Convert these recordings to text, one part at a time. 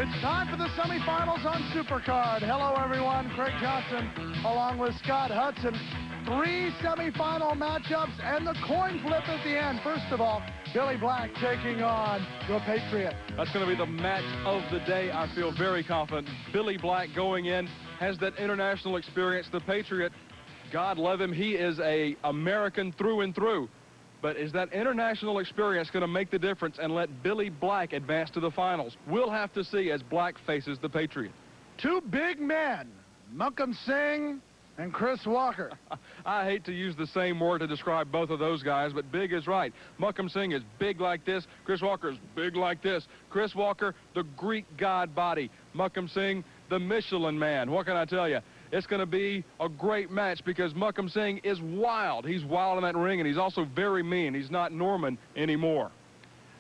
It's time for the semifinals on Supercard. Hello, everyone. Craig Johnson along with Scott Hudson. 3 semifinal matchups and the coin flip at the end. First of all, Billy Black taking on the Patriot. That's going to be the match of the day. I feel very confident. Billy Black going in has that international experience. The Patriot, God love him, he is a American through and through. But is that international experience going to make the difference and let Billy Black advance to the finals? We'll have to see as Black faces the Patriot. 2 big men, Makhan Singh and Chris Walker. I hate to use the same word to describe both of those guys, but big is right. Makhan Singh is big like this. Chris Walker is big like this. Chris Walker, the Greek god body. Makhan Singh, the Michelin man. What can I tell you? It's going to be a great match because Makhan Singh is wild. He's wild in that ring, and he's also very mean. He's not Norman anymore.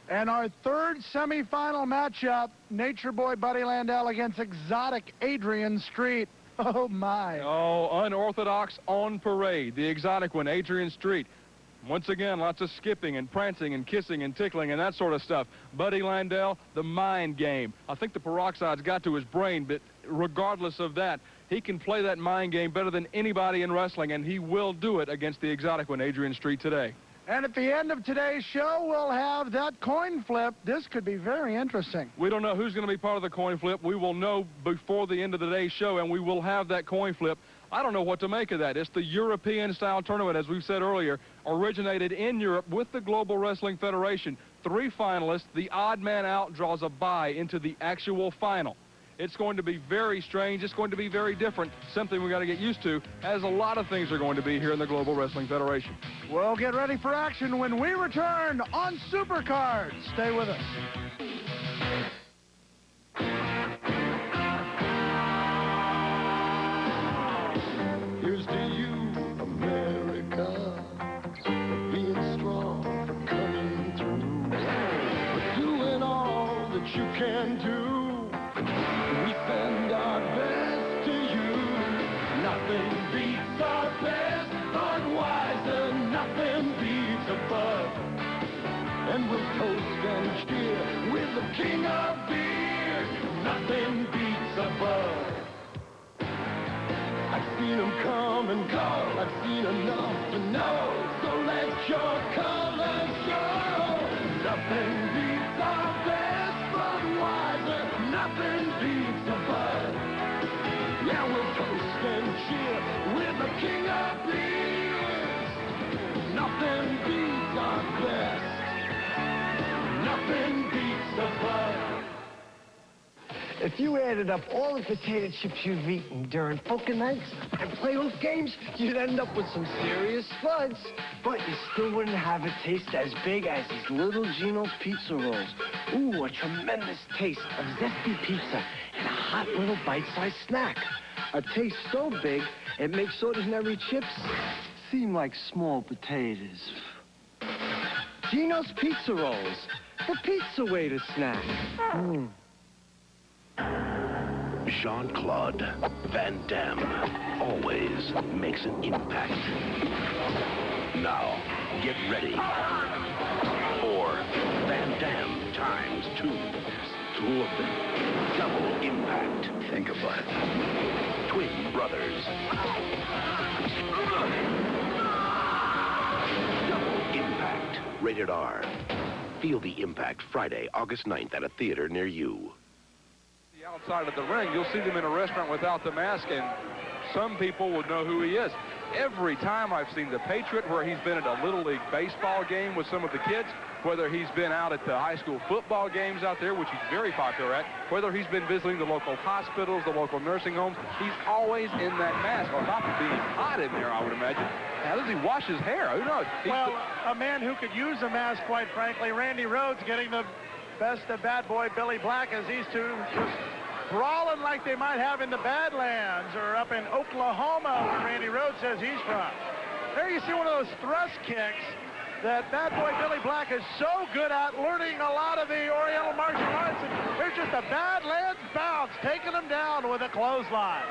And our third semifinal matchup, Nature Boy Buddy Landell against exotic Adrian Street. Oh, my. Oh, unorthodox on parade. The exotic one, Adrian Street. Once again, lots of skipping and prancing and kissing and tickling and that sort of stuff. Buddy Landell, the mind game. I think the peroxide's got to his brain, but regardless of that, he can play that mind game better than anybody in wrestling, and he will do it against the exotic one, Adrian Street, today. And at the end of today's show, we'll have that coin flip. This could be very interesting. We don't know who's going to be part of the coin flip. We will know before the end of today's show, and we will have that coin flip. I don't know what to make of that. It's the European-style tournament, as we've said earlier, originated in Europe with the Global Wrestling Federation. 3 finalists. The odd man out draws a bye into the actual final. It's going to be very strange. It's going to be very different. Something we got to get used to, as a lot of things are going to be here in the Global Wrestling Federation. We'll get ready for action when we return on Supercard. Stay with us. Here's to you, America, for being strong, for coming through, for doing all that you can do. We send our best to you. Nothing beats our best, Budweiser, nothing beats a Bud. And we'll toast and cheer with the king of beer. Nothing beats a Bud. I've seen them come and go. I've seen enough to know. So let your colors show. Nothing beats our best, Budweiser. Nothing beats a Bud. Yeah, we'll toast and cheer with the king of beers. Nothing beats our best. Nothing beats a Bud. If you added up all the potato chips you've eaten during poker nights and playoff games, you'd end up with some serious spuds. But you still wouldn't have a taste as big as these little Gino's pizza rolls. Ooh, a tremendous taste of zesty pizza and a hot little bite-sized snack. A taste so big, it makes ordinary chips seem like small potatoes. Gino's Pizza Rolls, the pizza way to snack. Jean-Claude Van Damme always makes an impact. Now, get ready for Van Damme times 2. 2 of them. Double impact. Think about it. Twin brothers. Double impact. Rated R. Feel the impact Friday, August 9th at a theater near you. Outside of the ring, you'll see them in a restaurant without the mask, and some people would know who he is. Every time I've seen the Patriot, where he's been at a Little League baseball game with some of the kids, whether he's been out at the high school football games out there, which he's very popular at, whether he's been visiting the local hospitals, the local nursing homes, he's always in that mask, on top of being hot in there, I would imagine. How does he wash his hair? Who knows? Well, a man who could use a mask, quite frankly, Randy Rhodes getting the best of bad boy Billy Black as these two just brawling like they might have in the Badlands or up in Oklahoma, where Randy Rhodes says he's from. There you see one of those thrust kicks that bad boy Billy Black is so good at, learning a lot of the Oriental martial arts. And there's just a Badlands bounce, taking him down with a clothesline.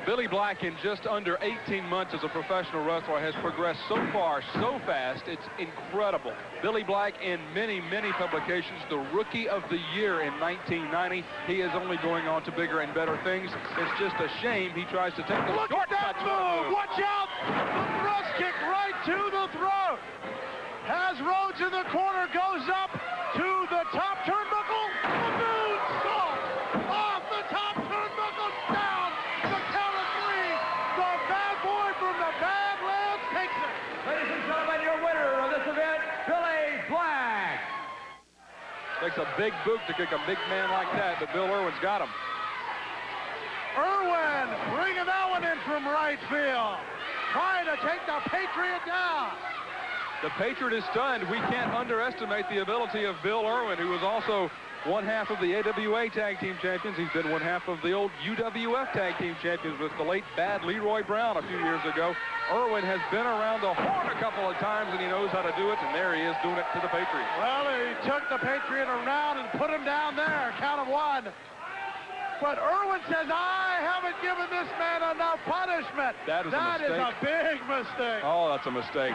Billy Black, in just under 18 months as a professional wrestler, has progressed so far, so fast. It's incredible. Billy Black, in many, many publications, the Rookie of the Year in 1990. He is only going on to bigger and better things. It's just a shame he tries to take the Look at that move! Watch out! The thrust kick right to the throat. Has Rhodes in the corner, goes up to the top turnbuckle. The moonsault off the top turnbuckle, down the count of 3. The bad boy from the Badlands takes it. Ladies and gentlemen, your winner of this event, Billy Black. Takes a big boot to kick a big man like that, but Bill Irwin's got him. Irwin bringing that one in from right field. Trying to take the Patriot down. The Patriot is stunned. We can't underestimate the ability of Bill Irwin, who was also one half of the AWA Tag Team Champions. He's been one half of the old UWF Tag Team Champions with the late Bad Leroy Brown a few years ago. Irwin has been around the horn a couple of times, and he knows how to do it, and there he is doing it to the Patriot. Well, he took the Patriot around and put him down there, count of 1. But Irwin says, I haven't given this man enough punishment. That is a big mistake. Oh, that's a mistake.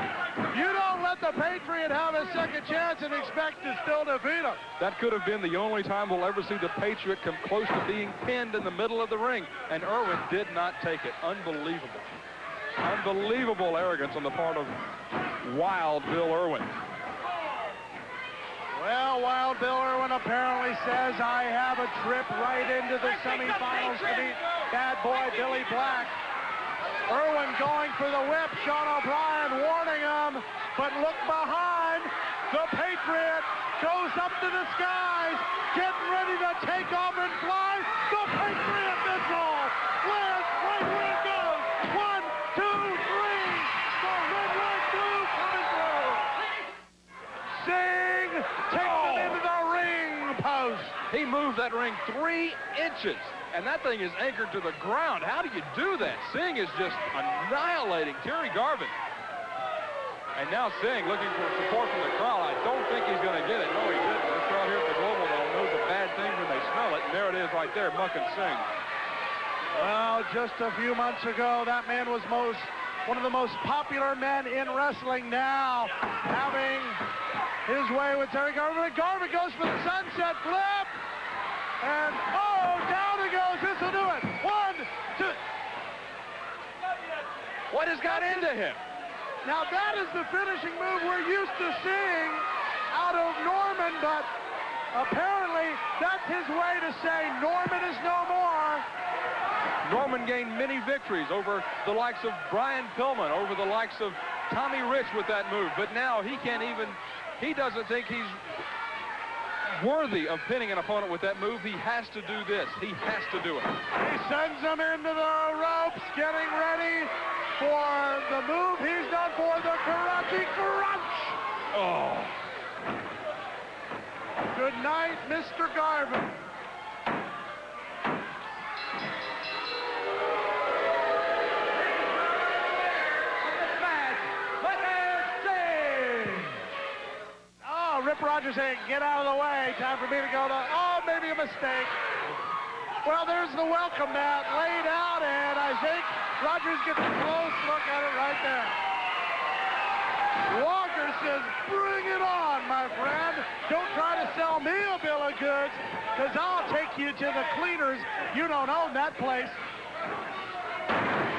You don't let the Patriot have a second chance and expect to still defeat him. That could have been the only time we'll ever see the Patriot come close to being pinned in the middle of the ring. And Irwin did not take it. Unbelievable. Unbelievable arrogance on the part of Wild Bill Irwin. Well, Wild Bill Irwin apparently says, I have a trip right into the semifinals to meet bad boy Billy Black. Irwin going for the whip. Sean O'Brien warning him, but look behind. The Patriot goes up to the skies, getting ready to take off and fly. The Patriot missile lands right where it goes. 1, 2, 3. The Red Line 2 coming through. Singh takes it into the ring post. He moved that ring 3 inches, and that thing is anchored to the ground. How do you do that? Singh is just annihilating Terry Garvin. And now Singh looking for support from the crowd. I don't think he's going to get it. No, he didn't. This crowd here at the Global Dome knows a bad thing when they smell it, and there it is right there, Makhan Singh. Well, just a few months ago, that man was one of the most popular men in wrestling. Now, having his way with Terry Garvin. Garvin goes for the sunset flip. And, oh, down he goes. This will do it. 1, 2. What has got into him? Now, that is the finishing move we're used to seeing out of Norman, but apparently that's his way to say Norman is no more. Norman gained many victories over the likes of Brian Pillman, over the likes of Tommy Rich with that move, but now he doesn't think he's worthy of pinning an opponent with that move. He has to do this. He has to do it. He sends him into the ropes, getting ready for the move he's done for the Karate Crunch. Oh. Good night, Mr. Garvin. Rip Rogers saying, get out of the way. Time for me to go to, oh, maybe a mistake. Well, there's the welcome mat laid out, and I think Rogers gets a close look at it right there. Walker says, bring it on, my friend. Don't try to sell me a bill of goods, because I'll take you to the cleaners. You don't own that place.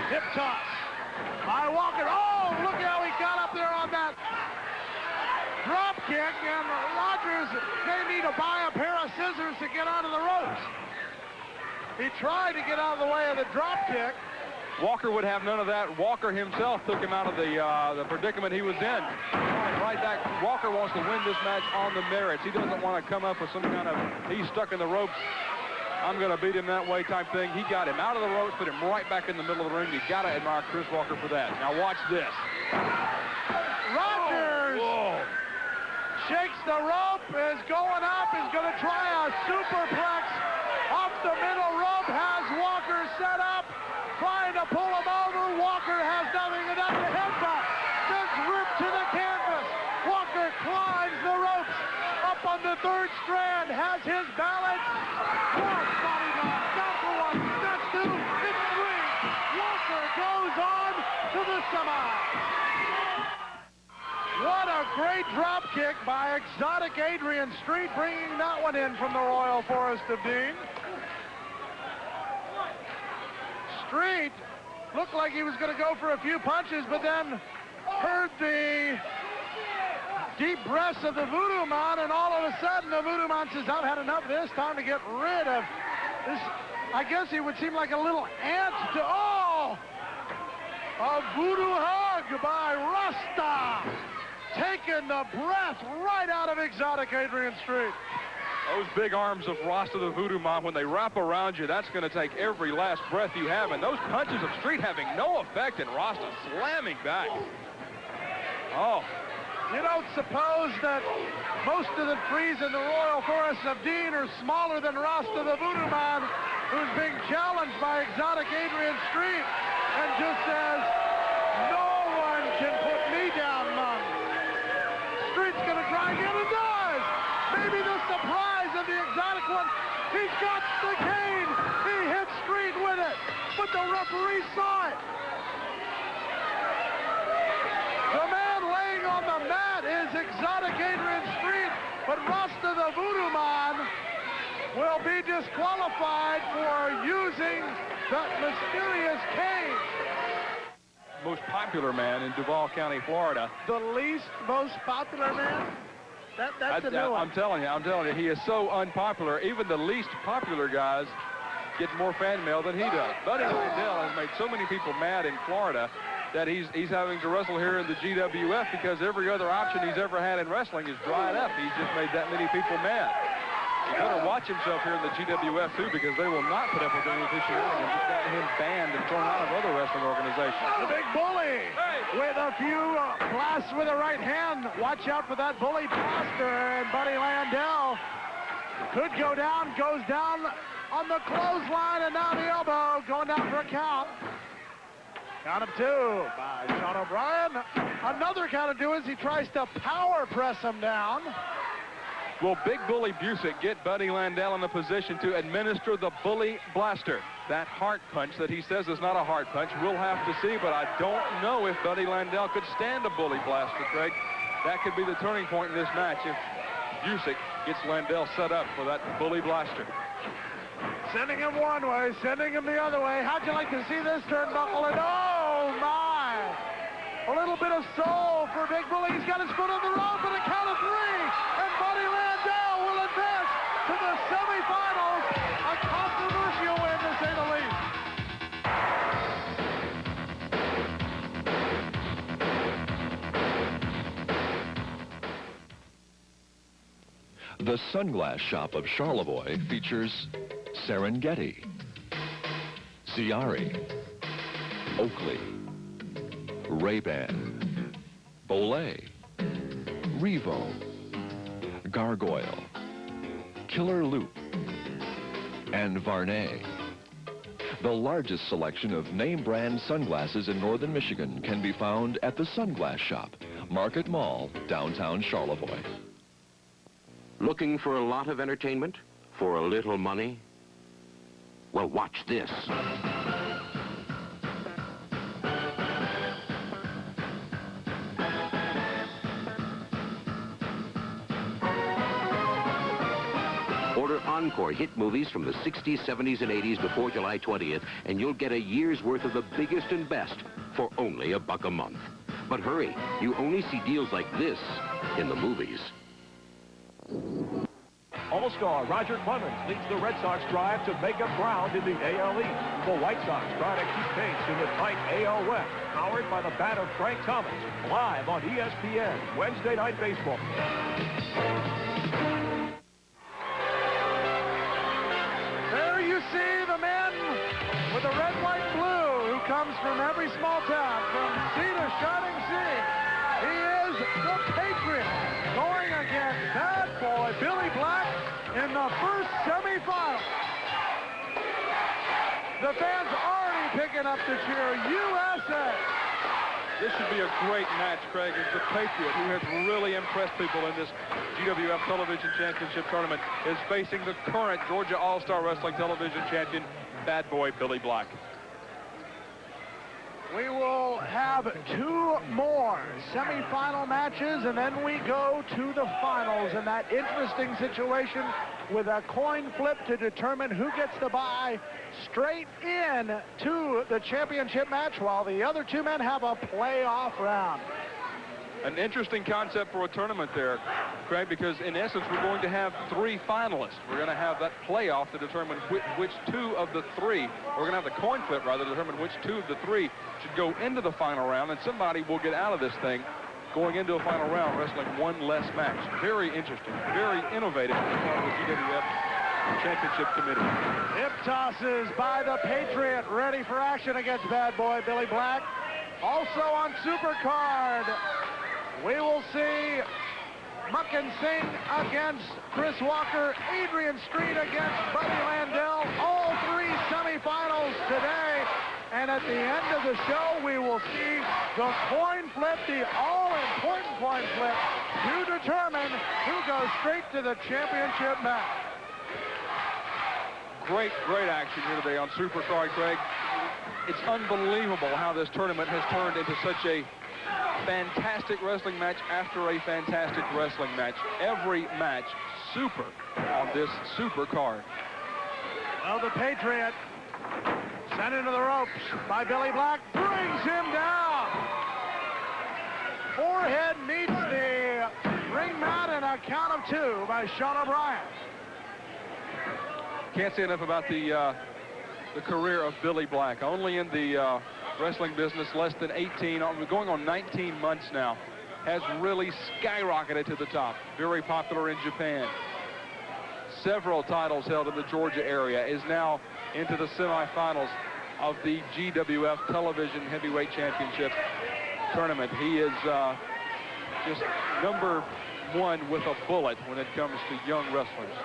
Hip toss by Walker. Oh, look how he got up there on that drop kick, and Rogers may need to buy a pair of scissors to get out of the ropes. He tried to get out of the way of the drop kick. Walker would have none of that. Walker himself took him out of the predicament he was in. Right back. Walker wants to win this match on the merits. He doesn't want to come up with some kind of, he's stuck in the ropes, I'm going to beat him that way type thing. He got him out of the ropes, put him right back in the middle of the ring. You got to admire Chris Walker for that. Now watch this. Rogers shakes the rope, is going up, is going to try a superplex off the middle rope, has Walker set up, trying to pull him over. Walker has nothing enough to headbutt. Sends Rip to the canvas. Walker climbs the ropes up on the third strand, has his balance. One body block, not for one, that's two, it's three. Blaster goes on to the semi. What a great drop kick by exotic Adrian Street, bringing that one in from the Royal Forest of Dean. Street looked like he was going to go for a few punches, but then heard the deep breaths of the Voodoo Man, and all of a sudden the Voodoo Man says, I've had enough of this, time to get rid of this. I guess he would seem like a little ant to, oh! A voodoo hug by Rasta, taking the breath right out of exotic Adrian Street. Those big arms of Rasta the Voodoo Man, when they wrap around you, that's going to take every last breath you have. And those punches of Street having no effect, and Rasta slamming back. Oh. You don't suppose that most of the trees in the Royal Forest of Dean are smaller than Rasta the Voodoo Man, who's being challenged by exotic Adrian Street, and just says, no one can put me down, Mom. Street's going to try again, and does. Maybe the surprise of the exotic one. He's got the cane. He hit Street with it, but the referee saw it. The man laying on the mat is exotic Adrian Street, but Rasta the Voodoo Man will be disqualified for using that mysterious cane. Most popular man in Duval County, Florida. The least most popular man? That's a new one. I'm telling you, he is so unpopular. Even the least popular guys get more fan mail than he does. Buddy Landell has made so many people mad in Florida that he's having to wrestle here in the GWF because every other option he's ever had in wrestling is dried up. He's just made that many people mad. He better watch himself here in the GWF too, because they will not put up with any of his shenanigans. It's gotten him banned and thrown out of other wrestling organizations. The big bully with a few blasts with the right hand. Watch out for that bully blaster, and Buddy Landell could go down, goes down on the clothesline, and now the elbow going down for a count. Count of two by Sean O'Brien. Another count of two as he tries to power press him down. Will Big Bully Busick get Buddy Landell in a position to administer the bully blaster? That heart punch that he says is not a heart punch. We'll have to see, but I don't know if Buddy Landell could stand a bully blaster, Craig. That could be the turning point in this match if Busick gets Landell set up for that bully blaster. Sending him one way, sending him the other way. How'd you like to see this turnbuckle? And oh my! A little bit of soul for Big Bully. He's got his foot on the rope for the count of three. And Buddy Landell will advance to the semifinals. A controversial win, to say the least. The Sunglass Shop of Charlevoix features Serengeti, Ciari, Oakley, Ray-Ban, Olay, Revo, Gargoyle, Killer Loop, and Varney. The largest selection of name brand sunglasses in northern Michigan can be found at the Sunglass Shop, Market Mall, downtown Charlevoix. Looking for a lot of entertainment for a little money? Well, watch this. Order Encore hit movies from the 60s, 70s, and 80s before July 20th, and you'll get a year's worth of the biggest and best for only $1 a month. But hurry, you only see deals like this in the movies. All-Star Roger Clemens leads the Red Sox drive to make up ground in the AL East. The White Sox try to keep pace in the tight AL West, powered by the bat of Frank Thomas, live on ESPN Wednesday Night Baseball. There you see the man with the red, white, blue, who comes from every small town, from sea to shining sea. He is the Patriot, going against bad boy Billy Black in the first semifinal. The fans already picking up the cheer, USA. This should be a great match, Craig, as the Patriot, who has really impressed people in this GWF Television Championship Tournament, is facing the current Georgia All-Star Wrestling Television Champion, Bad Boy Billy Black. We will have 2 more semifinal matches, and then we go to the finals in that interesting situation with a coin flip to determine who gets the bye straight in to the championship match, while the other 2 men have a playoff round. An interesting concept for a tournament there, Craig, because in essence we're going to have 3 finalists. We're going to have that playoff to determine which 2 of the 3, we're going to have the coin flip rather, to determine which 2 of the 3 should go into the final round, and somebody will get out of this thing going into a final round wrestling 1 less match. Very interesting, very innovative on the part of the GWF Championship Committee. Hip tosses by the Patriot, ready for action against bad boy Billy Black. Also on Supercard, we will see Makhan Singh against Chris Walker, Adrian Street against Buddy Landell. All 3 semifinals today. And at the end of the show, we will see the coin flip, the all-important coin flip, to determine who goes straight to the championship match. Great action here today on Supercard, Craig. It's unbelievable how this tournament has turned into such a fantastic wrestling match after a fantastic wrestling match. Every match super on this Supercard. Well, the Patriot, sent into the ropes by Billy Black, brings him down. Forehead meets the ring mat in a count of 2 by Sean O'Brien. Can't say enough about the career of Billy Black. Only in the wrestling business less than 18, going on 19 months now, has really skyrocketed to the top. Very popular in Japan. Several titles held in the Georgia area, is now into the semifinals of the GWF Television Heavyweight Championship Tournament. He is just number 1 with a bullet when it comes to young wrestlers.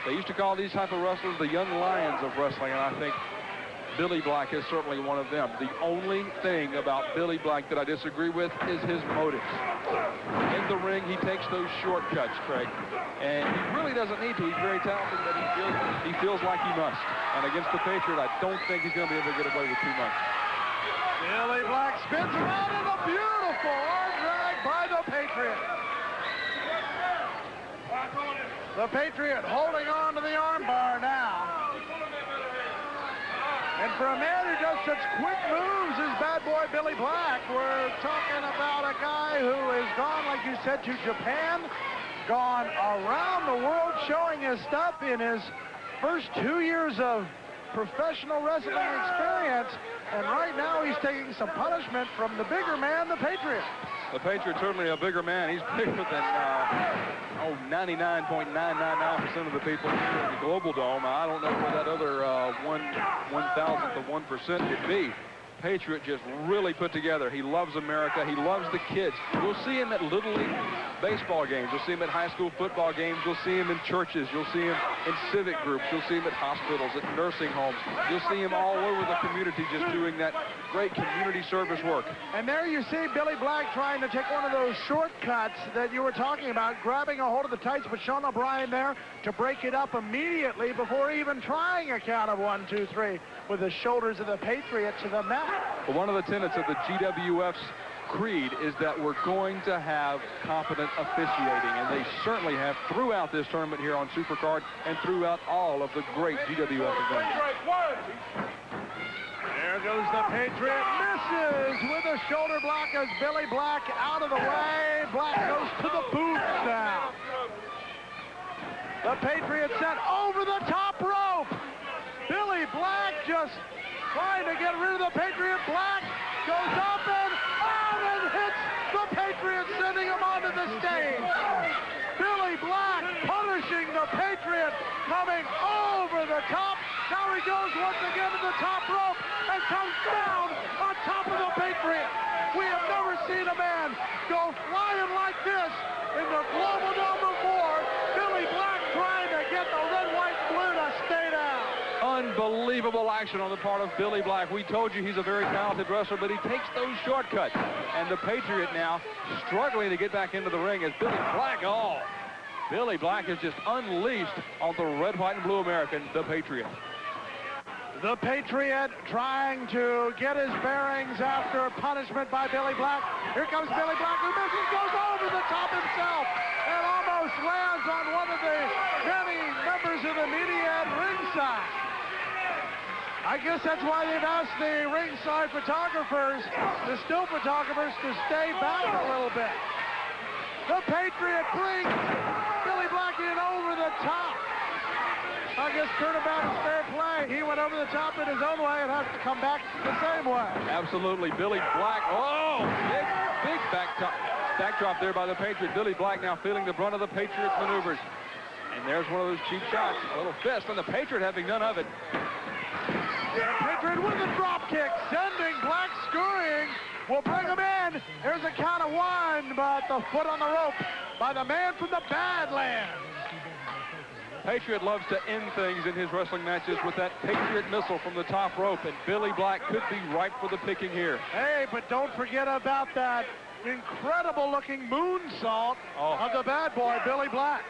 They used to call these type of wrestlers the young lions of wrestling, and I think Billy Black is certainly one of them. The only thing about Billy Black that I disagree with is his motives. In the ring, he takes those shortcuts, Craig, and he really doesn't need to. He's very talented, but he feels like he must. And against the Patriot, I don't think he's going to be able to get away with too much. Billy Black spins around in a beautiful arm drag by the Patriot. The Patriot holding on to the armbar now. And for a man who does such quick moves as bad boy Billy Black, we're talking about a guy who has gone, like you said, to Japan, gone around the world showing his stuff in his first 2 years of professional wrestling experience. And right now he's taking some punishment from the bigger man, the Patriot. The Patriot's certainly a bigger man. He's bigger than 99.999% of the people here in the Global Dome. I don't know where that other 1,000th of 1% would be. Patriot just really put together. He loves America. He loves the kids. You'll see him at Little League baseball games. You'll see him at high school football games. You'll see him in churches. You'll see him in civic groups. You'll see him at hospitals, at nursing homes. You'll see him all over the community just doing that great community service work. And there you see Billy Black trying to take one of those shortcuts that you were talking about, grabbing a hold of the tights, but Sean O'Brien there to break it up immediately before even trying a count of 1, 2, 3 with the shoulders of the Patriot to the mat. Well, one of the tenets of the GWF's creed is that we're going to have competent officiating, and they certainly have throughout this tournament here on Supercard and throughout all of the great GWF events. There goes the Patriot, misses with a shoulder block as Billy Black out of the way. Black goes to the boots now. The Patriot sent over the top rope. Billy Black just trying to get rid of the Patriot. Black goes up and out and hits the Patriot, sending him onto the stage. Billy Black punishing the Patriot, coming over the top. Now he goes once again to the top rope and comes down on top of the Patriot. We have never seen a man go flying like this in the Global Dome before. Billy Black trying to get the red, white, blue to stay down. Unbelievable action on the part of Billy Black. We told you he's a very talented wrestler, but he takes those shortcuts. And the Patriot now struggling to get back into the ring as Billy Black, Billy Black is just unleashed on the red, white, and blue American, the Patriot. The Patriot trying to get his bearings after punishment by Billy Black. Here comes Billy Black, who misses, goes over the top himself, and almost lands on one of the many members of the media at ringside. I guess that's why they've asked the ringside photographers, the still photographers, to stay back a little bit. The Patriot brings Billy Black in over the top. I guess turnabout is fair play. He went over the top in his own way and has to come back the same way. Absolutely. Billy Black. Oh, big backdrop there by the Patriot. Billy Black now feeling the brunt of the Patriot's maneuvers. And there's one of those cheap shots. A little fist on the Patriot having none of it. The Patriot with a drop kick, sending Black scurrying. Will bring him in. Here's a count of one, but the foot on the rope by the man from the Badlands. Patriot loves to end things in his wrestling matches with that Patriot missile from the top rope, and Billy Black could be ripe for the picking here. Hey, but don't forget about that incredible-looking moonsault of the bad boy, Billy Black.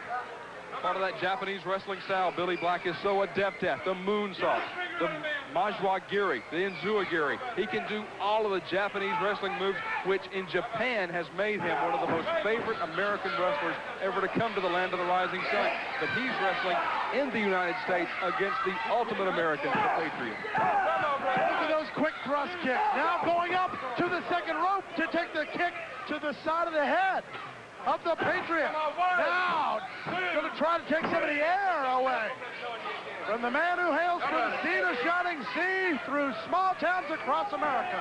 Part of that Japanese wrestling style Billy Black is so adept at. The moonsault, the Majwa-giri, the Inzua-giri. He can do all of the Japanese wrestling moves, which in Japan has made him one of the most favorite American wrestlers ever to come to the land of the rising sun. But he's wrestling in the United States against the ultimate American, the Patriot. Look at those quick thrust kicks. Now going up to the second rope to take the kick to the side of the head of the Patriot. Now, going to try to take some of the air away from the man who hails from the sea to shining sea through small towns across America.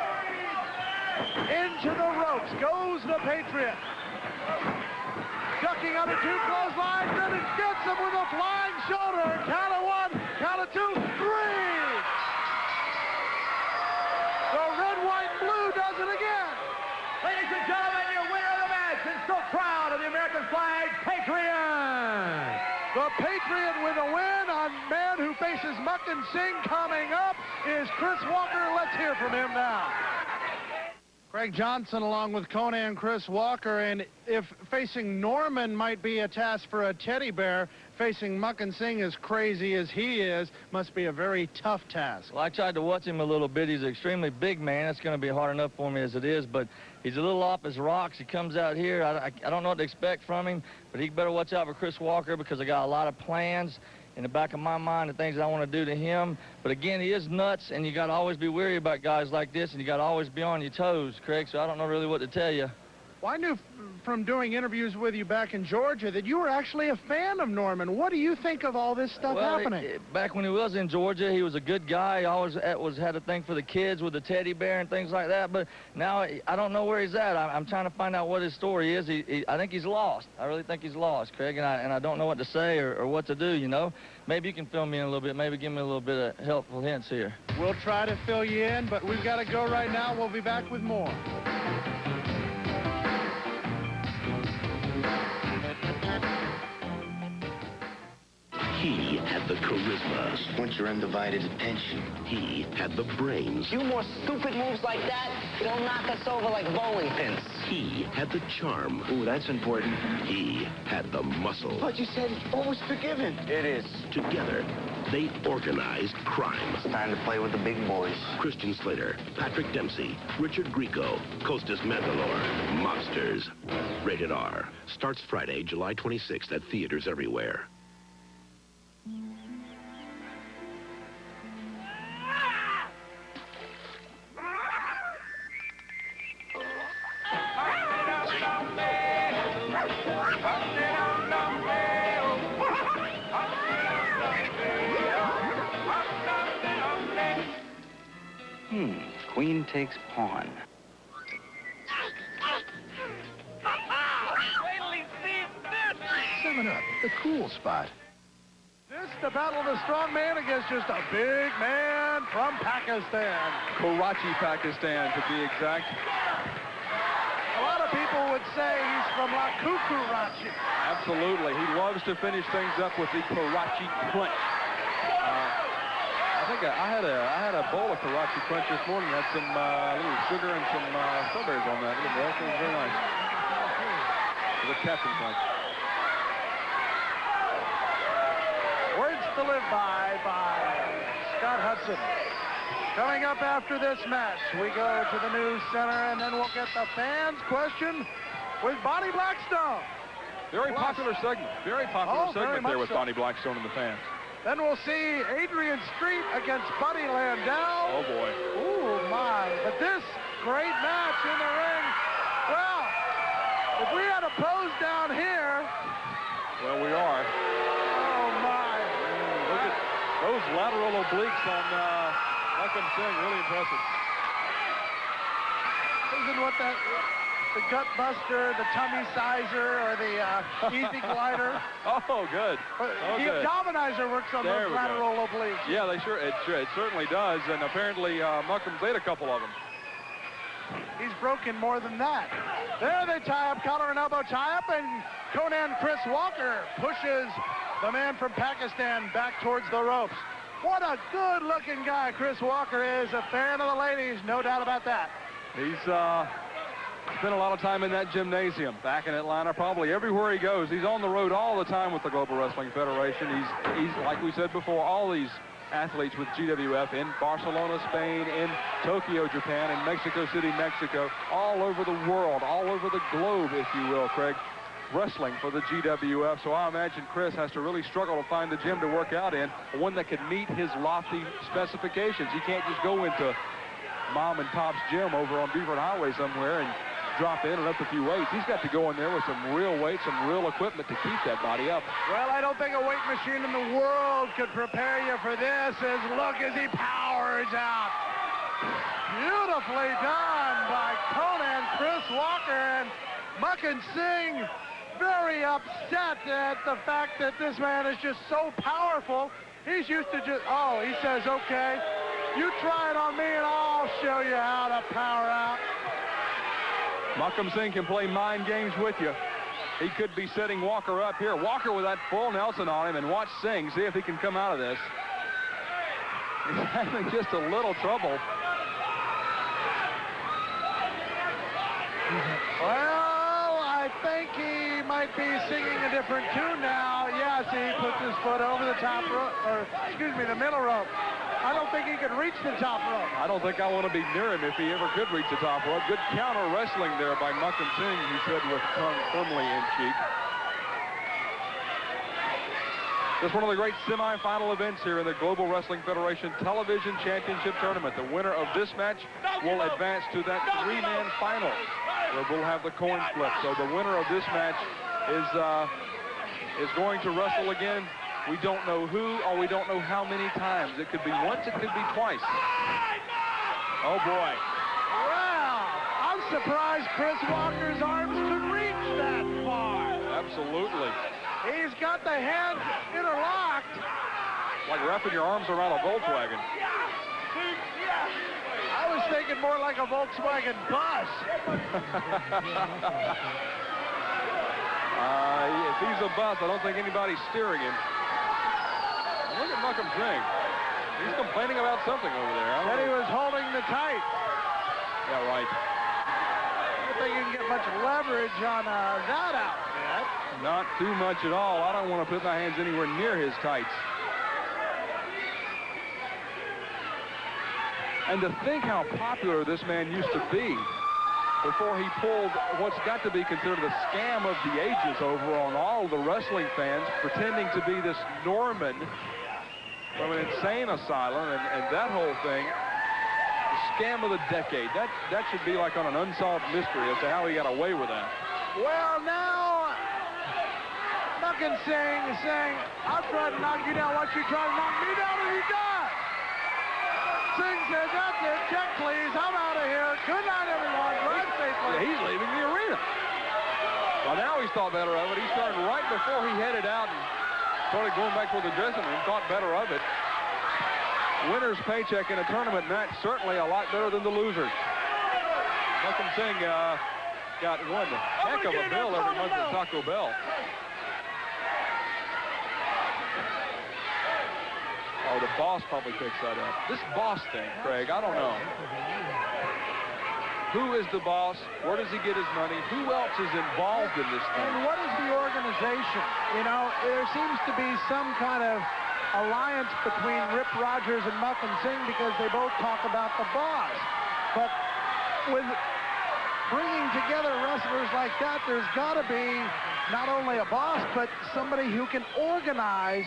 Into the ropes goes the Patriot. Ducking under two clotheslines, and it gets him with a flying shoulder. Count of one, count of two, three. The red, white, and blue does it again. Ladies and gentlemen, your winner of the match, and so proud of the American flag, Patriot. The Patriot with a win on man who faces Makhan Singh. Coming up is Chris Walker. Let's hear from him now. Craig Johnson along with Conan and Chris Walker, and if facing Norman might be a task for a teddy bear, facing Makhan Singh as crazy as he is must be a very tough task. Well, I tried to watch him a little bit. He's an extremely big man. It's going to be hard enough for me as it is, but he's a little off his rocks. He comes out here. I don't know what to expect from him, but he better watch out for Chris Walker because I got a lot of plans in the back of my mind, the things that I want to do to him. But again, he is nuts, and you got to always be wary about guys like this, and you got to always be on your toes, Craig, so I don't know really what to tell you. Well, I knew from doing interviews with you back in Georgia that you were actually a fan of Norman. What do you think of all this stuff happening? Back when he was in Georgia, he was a good guy. He always had a thing for the kids with the teddy bear and things like that. But now I don't know where he's at. I'm trying to find out what his story is. I think he's lost. I really think he's lost, Craig, and I don't know what to say or what to do, you know. Maybe you can fill me in a little bit. Maybe give me a little bit of helpful hints here. We'll try to fill you in, but we've got to go right now. We'll be back with more. He had the charisma. Want your undivided attention. He had the brains. You more stupid moves like that, it'll knock us over like bowling pins. He had the charm. Ooh, that's important. He had the muscle. But you said always forgiven. It is. Together, they organized crime. It's time to play with the big boys. Christian Slater, Patrick Dempsey, Richard Grieco, Costas Mandalore, Mobsters. Rated R. Starts Friday, July 26th at theaters everywhere. Queen takes pawn. Summon up, the cool spot. This the battle of the strong man against just a big man from Pakistan. Karachi, Pakistan, to be exact. A lot of people would say he's from La Kukurachi. Absolutely. He loves to finish things up with the Karachi Crunch. I think I had a bowl of Karachi Crunch this morning. Had some little sugar and some strawberries on that. It was very nice. The Captain Crunch. Words to live by Scott Hudson. Coming up after this match, we go to the news center, and then we'll get the fans' question with Bonnie Blackstone. Very popular segment. Very popular segment there with so. Bonnie Blackstone and the fans. Then we'll see Adrian Street against Buddy Landell. Oh, boy. Ooh, my. But this great match in the ring. Well, if we had a pose down here. Well, we are. Oh, my. Look at those lateral obliques on Makhan Singh. Really impressive. Isn't what the gut buster, the tummy sizer, or the easy glider. Oh, good. The abdominizer works on those lateral obliques. Yeah, it certainly does. And apparently Makhan's ate a couple of them. He's broken more than that. There they tie up, collar and elbow tie up, and Conan Chris Walker pushes the man from Pakistan back towards the ropes. What a good-looking guy Chris Walker is. A fan of the ladies, no doubt about that. He's spent a lot of time in that gymnasium back in Atlanta, probably everywhere he goes. He's on the road all the time with the Global Wrestling Federation. He's like we said before, all these athletes with GWF in Barcelona, Spain, in Tokyo, Japan, in Mexico City, Mexico, all over the world, all over the globe, if you will, Craig, wrestling for the GWF. So I imagine Chris has to really struggle to find the gym to work out in, one that could meet his lofty specifications. He can't just go into mom and pop's gym over on Beaufort Highway somewhere and drop in and up a few weights. He's got to go in there with some real weight, some real equipment to keep that body up. Well, I don't think a weight machine in the world could prepare you for this. Look as he powers out. Beautifully done by Conan Chris Walker, and Makhan Singh very upset at the fact that this man is just so powerful. He's used to just, he says, okay, you try it on me and I'll show you how to power out. Makhan Singh can play mind games with you. He could be setting Walker up here. Walker with that full Nelson on him, and watch Singh, see if he can come out of this. He's having just a little trouble. Well, I think he might be singing a different tune now. Yeah, see, he puts his foot over the top rope, or excuse me, the middle rope. I don't think he could reach the top rope. I don't think I want to be near him if he ever could reach the top rope. Good counter wrestling there by Makhan Singh, he said with tongue firmly in cheek. Just one of the great semifinal events here in the Global Wrestling Federation Television Championship Tournament. The winner of this match will advance to that three-man final, where we'll have the coin flip. So the winner of this match is going to wrestle again. We don't know who, or we don't know how many times. It could be once, it could be twice. Oh, boy. Well, I'm surprised Chris Walker's arms could reach that far. Absolutely. He's got the hands interlocked. Like wrapping your arms around a Volkswagen. I was thinking more like a Volkswagen bus. If he's a bus, I don't think anybody's steering him. Look at Makhan Singh. He's complaining about something over there. Said he was holding the tight. Yeah, right. I don't think you can get much leverage on that outfit. Not too much at all. I don't want to put my hands anywhere near his tights. And to think how popular this man used to be before he pulled what's got to be considered a scam of the ages over on all the wrestling fans, pretending to be this Norman from an insane asylum, and that whole thing, the scam of the decade. That should be like on an unsolved mystery as to how he got away with that. Well, now, Makhan Singh is saying, I'll try to knock you down. Once you try to knock me down, and he does. Singh says, that's it. Check, please. I'm out of here. Good night, everyone. Drive safely. Yeah, he's leaving the arena. Well, now he's thought better of it. He started right before he headed out and started going back for the dressing room, thought better of it. Winner's paycheck in a tournament match, certainly a lot better than the losers. Makhan Singh got one heck of a bill every month at Taco Bell. Oh, the boss probably picks that up. This boss thing, Craig, I don't know. Who is the boss? Where does he get his money? Who else is involved in this thing? And what is the organization? You know, there seems to be some kind of alliance between Rip Rogers and Makhan Singh because they both talk about the boss. But with bringing together wrestlers like that, there's got to be not only a boss, but somebody who can organize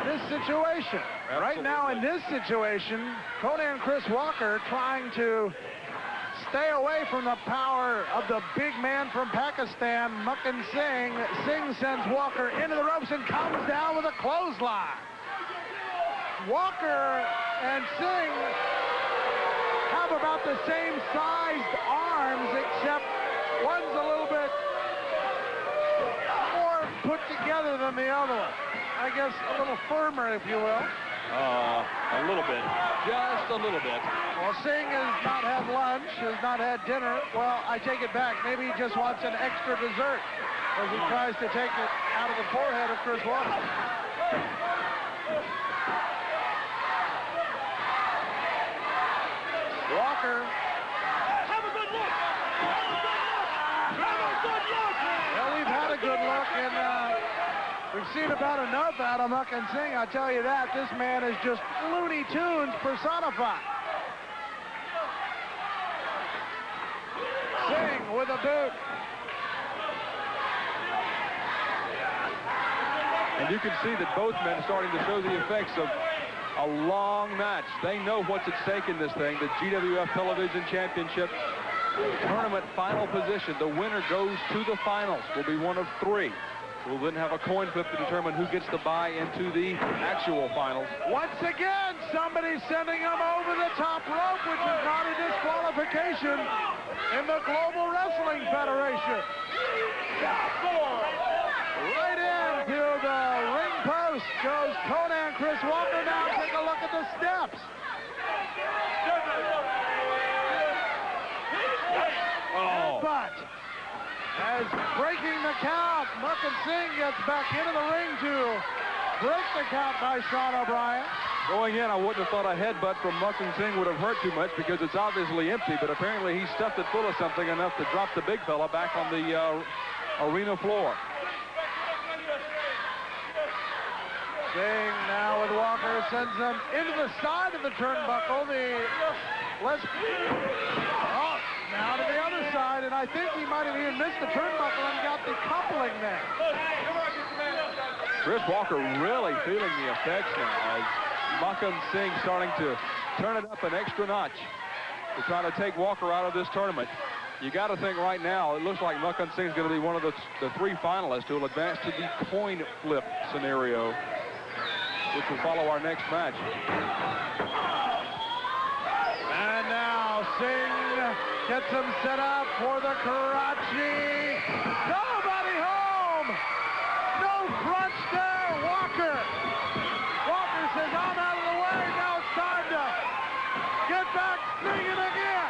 this situation. Absolutely. Right now in this situation, Conan Chris Walker trying to stay away from the power of the big man from Pakistan, Makhan Singh. Singh sends Walker into the ropes and comes down with a clothesline. Walker and Singh have about the same sized arms, except one's a little bit more put together than the other one. I guess a little firmer, if you will. A little bit. Just a little bit. Well, Singh has not had lunch, has not had dinner. Well, I take it back. Maybe he just wants an extra dessert as he tries to take it out of the forehead of Chris Walker. Walker. Have a good look. Have a good look. Have a good look. Well, we've had a good look, and we've seen about enough out of Makhan Singh. I'll tell you that. This man is just Looney Tunes personified. Singh with a boot. And you can see that both men are starting to show the effects of a long match. They know what's at stake in this thing. The GWF Television Championship tournament final position. The winner goes to the finals. Will be one of three. We'll then have a coin flip to determine who gets to buy into the actual finals. Once again, somebody's sending him over the top rope, which is not a disqualification in the Global Wrestling Federation. Right into the ring post goes Conan Chris Walker. Now take a look at the steps. Oh. But as breaking the count, Makhan Singh gets back into the ring to break the count by Sean O'Brien. Going in, I wouldn't have thought a headbutt from Makhan Singh would have hurt too much because it's obviously empty, but apparently he stuffed it full of something enough to drop the big fella back on the arena floor. Singh now with Walker sends him into the side of the turnbuckle. Now to the other side, and I think he might have even missed the turnbuckle and got the coupling there. Chris Walker really feeling the effects now as Makhan Singh starting to turn it up an extra notch to try to take Walker out of this tournament. You got to think right now, it looks like Makhan Singh is going to be one of the three finalists who will advance to the coin flip scenario, which will follow our next match. And now Singh gets him set up for the Karachi. Nobody home. No crunch there. Walker says, I'm out of the way. Now it's time to get back singing again.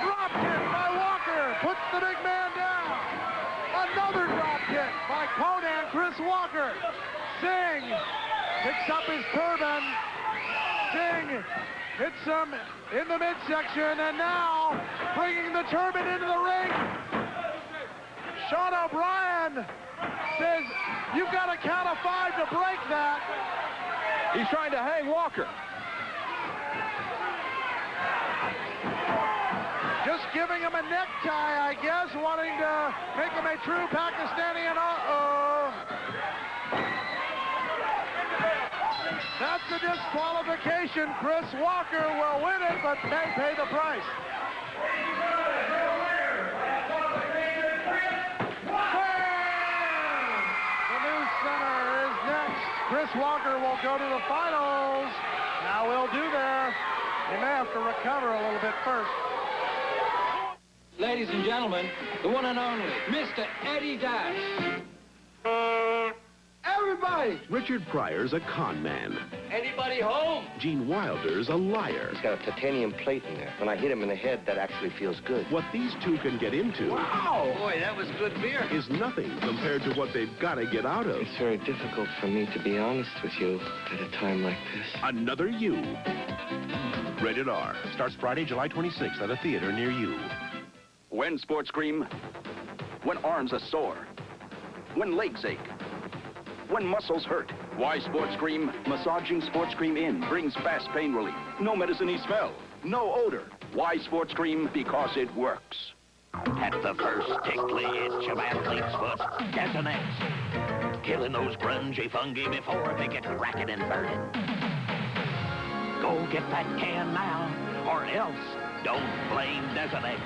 Drop kick by Walker. Puts the big man down. Another drop kick by Conan Chris Walker. Singh picks up his turban. Singh hits him in the midsection, and now bringing the turban into the ring. Sean O'Brien says, you've got to count of 5 to break that. He's trying to hang Walker. Just giving him a necktie, I guess, wanting to make him a true Pakistani, and that's a disqualification. Chris Walker will win it, but may pay the price. The new center is next. Chris Walker will go to the finals. Now we'll do there. He may have to recover a little bit first. Ladies and gentlemen, the one and only, Mr. Eddie Dash. Everybody! Richard Pryor's a con man. Anybody home? Gene Wilder's a liar. He's got a titanium plate in there. When I hit him in the head, that actually feels good. What these two can get into... Wow! Boy, that was good beer. ...is nothing compared to what they've got to get out of. It's very difficult for me to be honest with you at a time like this. Another You. Rated R. Starts Friday, July 26th at a theater near you. When sports cream? When arms are sore? When legs ache? when muscles hurt. Why sports cream? Massaging sports cream in brings fast pain relief. No medicine-y smell. No odor. Why sports cream? Because it works. At the first tickly itch of athlete's foot, Desonex. Killing those grungy fungi before they get racket and burning. Go get that can now, or else don't blame Desonex.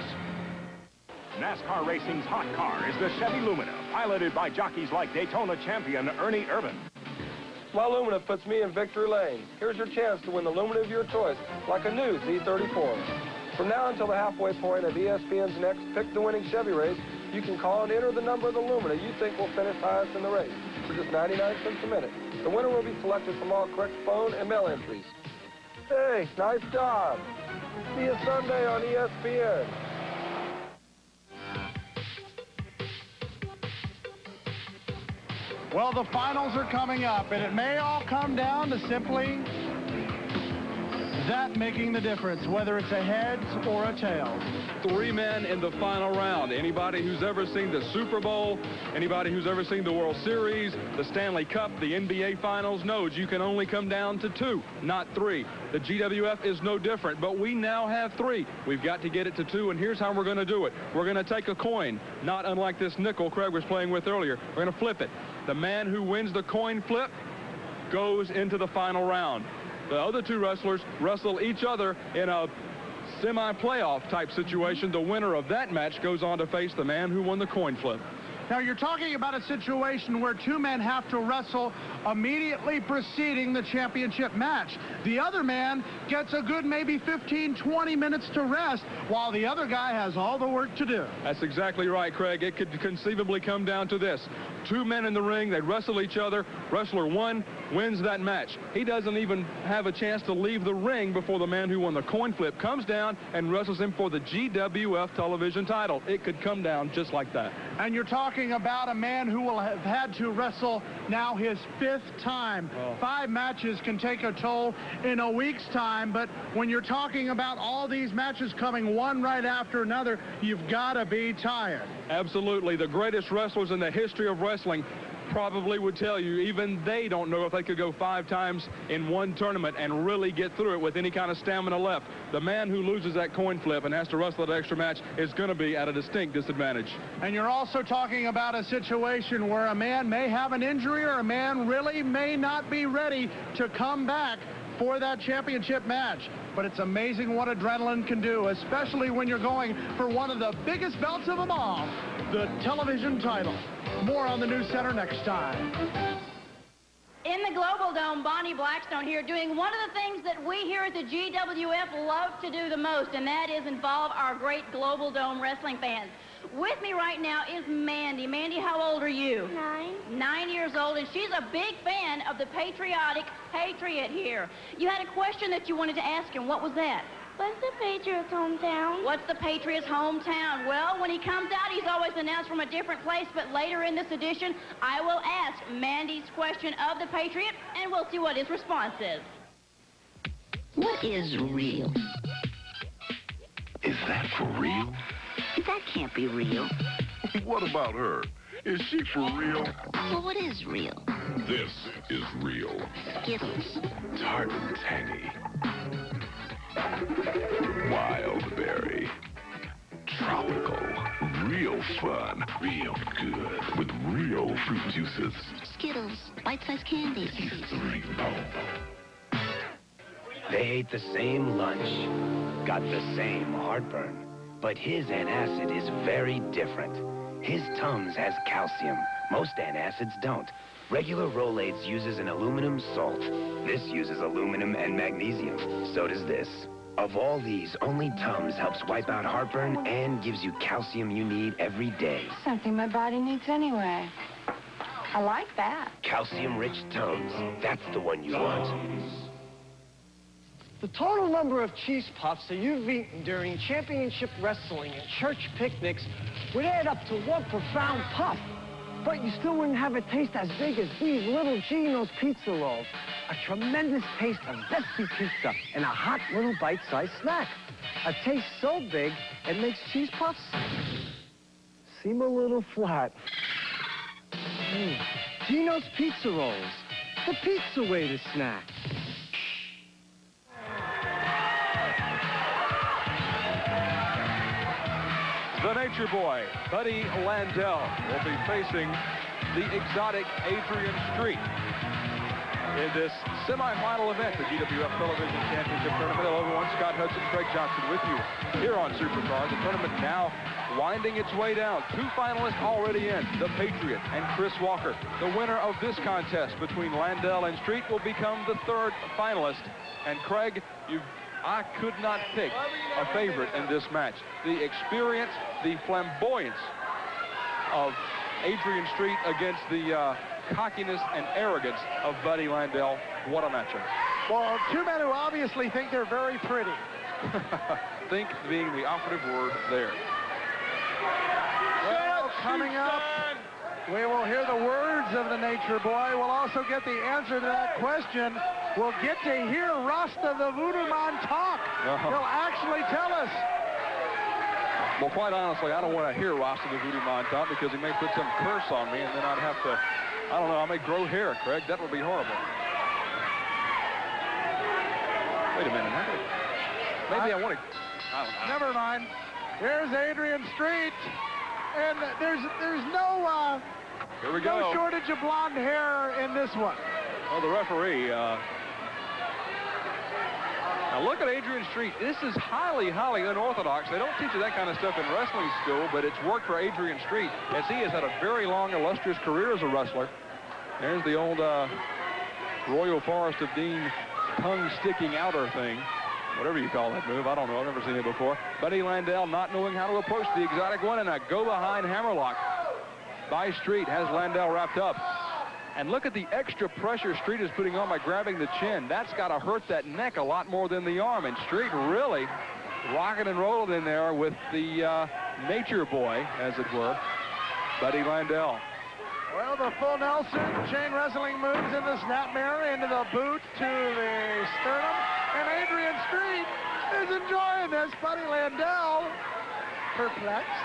NASCAR racing's hot car is the Chevy Lumina, piloted by jockeys like Daytona champion Ernie Irvan. My Lumina puts me in victory lane. Here's your chance to win the Lumina of your choice, like a new Z34. From now until the halfway point of ESPN's next Pick the Winning Chevy race, you can call and enter the number of the Lumina you think will finish highest in the race for just 99 cents a minute. The winner will be selected from all correct phone and mail entries. Hey, nice job. See you Sunday on ESPN. Well, the finals are coming up, and it may all come down to simply that making the difference, whether it's a heads or a tails. 3 men in the final round. Anybody who's ever seen the Super Bowl, anybody who's ever seen the World Series, the Stanley Cup, the NBA Finals knows you can only come down to 2, not 3. The GWF is no different, but we now have 3. We've got to get it to 2, and here's how we're going to do it. We're going to take a coin, not unlike this nickel Craig was playing with earlier. We're going to flip it. The man who wins the coin flip goes into the final round. The other 2 wrestlers wrestle each other in a semi-playoff type situation. The winner of that match goes on to face the man who won the coin flip. Now, you're talking about a situation where 2 men have to wrestle immediately preceding the championship match. The other man gets a good maybe 15, 20 minutes to rest while the other guy has all the work to do. That's exactly right, Craig. It could conceivably come down to this. 2 men in the ring, they wrestle each other. Wrestler 1 wins that match. He doesn't even have a chance to leave the ring before the man who won the coin flip comes down and wrestles him for the GWF television title. It could come down just like that. And you're talking about a man who will have had to wrestle now his 5th time. 5 matches can take a toll in a week's time, but when you're talking about all these matches coming one right after another, you've got to be tired. Absolutely. The greatest wrestlers in the history of wrestling probably would tell you even they don't know if they could go 5 times in one tournament and really get through it with any kind of stamina left. The man who loses that coin flip and has to wrestle that extra match is going to be at a distinct disadvantage. And you're also talking about a situation where a man may have an injury or a man really may not be ready to come back for that championship match. But it's amazing what adrenaline can do, especially when you're going for one of the biggest belts of them all, the television title. More on the News Center next time. In the Global Dome, Bonnie Blackstone here doing one of the things that we here at the GWF love to do the most, and that is involve our great Global Dome wrestling fans. With me right now is Mandy. Mandy, how old are you? 9. 9 years old, and she's a big fan of the patriotic Patriot here. You had a question that you wanted to ask him. What was that? What's the Patriots' hometown? What's the Patriots' hometown? Well, when he comes out, he's always announced from a different place, but later in this edition, I will ask Mandy's question of the Patriot, and we'll see what his response is. What is real? Is that for real? That can't be real. What about her? Is she for real? Well, what is real? This is real. Skittles. Tart and tangy. Wild berry. Tropical. Real fun. Real good. With real fruit juices. Skittles. Bite-sized candy. It's rainbow. They ate the same lunch, got the same heartburn, but his antacid is very different. His Tums has calcium. Most antacids don't. Regular Rolaids uses an aluminum salt. This uses aluminum and magnesium. So does this. Of all these, only Tums helps wipe out heartburn and gives you calcium you need every day. Something my body needs anyway. I like that. Calcium-rich Tums. That's the one you want. The total number of cheese puffs that you've eaten during championship wrestling and church picnics would add up to one profound puff. But you still wouldn't have a taste as big as these little Gino's pizza rolls. A tremendous taste of zesty pizza and a hot little bite-sized snack. A taste so big, it makes cheese puffs seem a little flat. Tino's Pizza Rolls, the pizza way to snack. The Nature Boy, Buddy Landell, will be facing the exotic Adrian Street in this semifinal event, the GWF Television Championship Tournament. Hello, everyone. Scott Hudson, Craig Johnson with you here on Supercard. The tournament now winding its way down. 2 finalists already in, the Patriot and Chris Walker. The winner of this contest between Landell and Street will become the 3rd finalist. And Craig, I could not pick a favorite in this match. The experience, the flamboyance of Adrian Street against the cockiness and arrogance of Buddy Landell. What a matchup. Well, 2 men who obviously think they're very pretty. Think being the operative word there. Well, coming up, we will hear the words of the Nature Boy. We'll also get the answer to that question. We'll get to hear Rasta the Voodoo Man talk. He'll actually tell us. Well, quite honestly, I don't want to hear Rasta the Voodoo Man talk because he may put some curse on me, and then I'd have to, I don't know, I may grow hair, Craig. That would be horrible. Wait a minute. Maybe I want to. I don't know. Never mind. Here's Adrian Street, and there's no Here we go. No shortage of blonde hair in this one. Well, the referee. Now look at Adrian Street. This is highly, highly unorthodox. They don't teach you that kind of stuff in wrestling school, but it's worked for Adrian Street as he has had a very long, illustrious career as a wrestler. There's the old Royal Forest of Dean tongue sticking outer thing. Whatever you call that move. I don't know. I've never seen it before. Buddy Landell not knowing how to approach the exotic one, and a go-behind hammerlock by Street has Landell wrapped up. And look at the extra pressure Street is putting on by grabbing the chin. That's got to hurt that neck a lot more than the arm. And Street really rocking and rolling in there with the Nature Boy, as it were, Buddy Landell. Well, the full Nelson chain wrestling moves in the snapmare, into the boot to the sternum. And Adrian Street is enjoying this. Buddy Landell perplexed.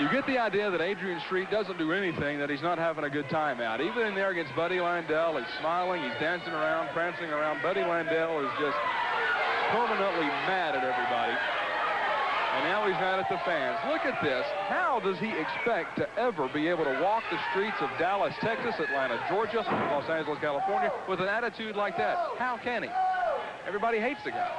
You get the idea that Adrian Street doesn't do anything that he's not having a good time at. Even in there against Buddy Landell, he's smiling, he's dancing around, prancing around. Buddy Landell is just permanently mad at everybody. And now he's mad at the fans. Look at this. How does he expect to ever be able to walk the streets of Dallas, Texas, Atlanta, Georgia, Los Angeles, California with an attitude like that? How can he? Everybody hates the guy.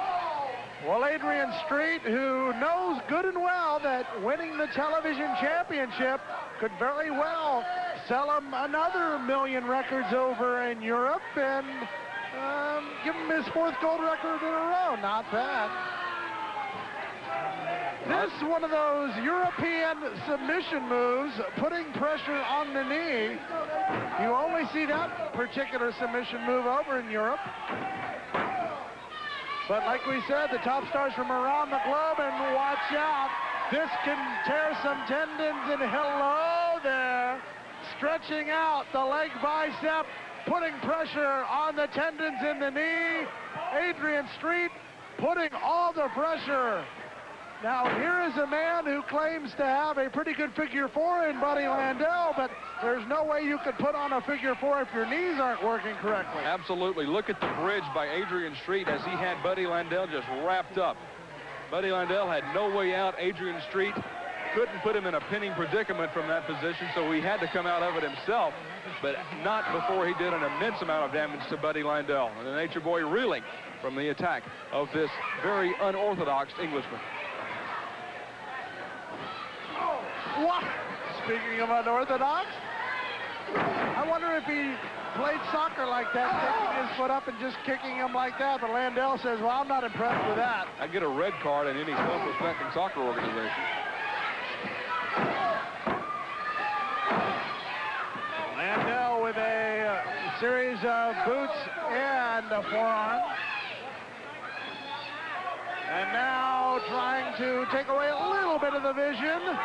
Well, Adrian Street, who knows good and well that winning the television championship could very well sell him another 1 million records over in Europe and give him his 4th gold record in a row. Not bad. This is one of those European submission moves, putting pressure on the knee. You only see that particular submission move over in Europe. But like we said, the top stars from around the globe, and watch out. This can tear some tendons, and hello there. Stretching out the leg bicep, putting pressure on the tendons in the knee. Adrian Street putting all the pressure. Now, here is a man who claims to have a pretty good figure 4 in Buddy Landell, but there's no way you could put on a figure 4 if your knees aren't working correctly. Absolutely. Look at the bridge by Adrian Street as he had Buddy Landell just wrapped up. Buddy Landell had no way out. Adrian Street couldn't put him in a pinning predicament from that position, so he had to come out of it himself, but not before he did an immense amount of damage to Buddy Landell. And the Nature Boy reeling from the attack of this very unorthodox Englishman. What? Speaking of unorthodox, I wonder if he played soccer like that, taking his foot up and just kicking him like that. But Landell says, well, I'm not impressed with that. I'd get a red card in any self-respecting soccer organization. Landell with a series of boots and a forearm. And now trying to take away a little bit of the vision.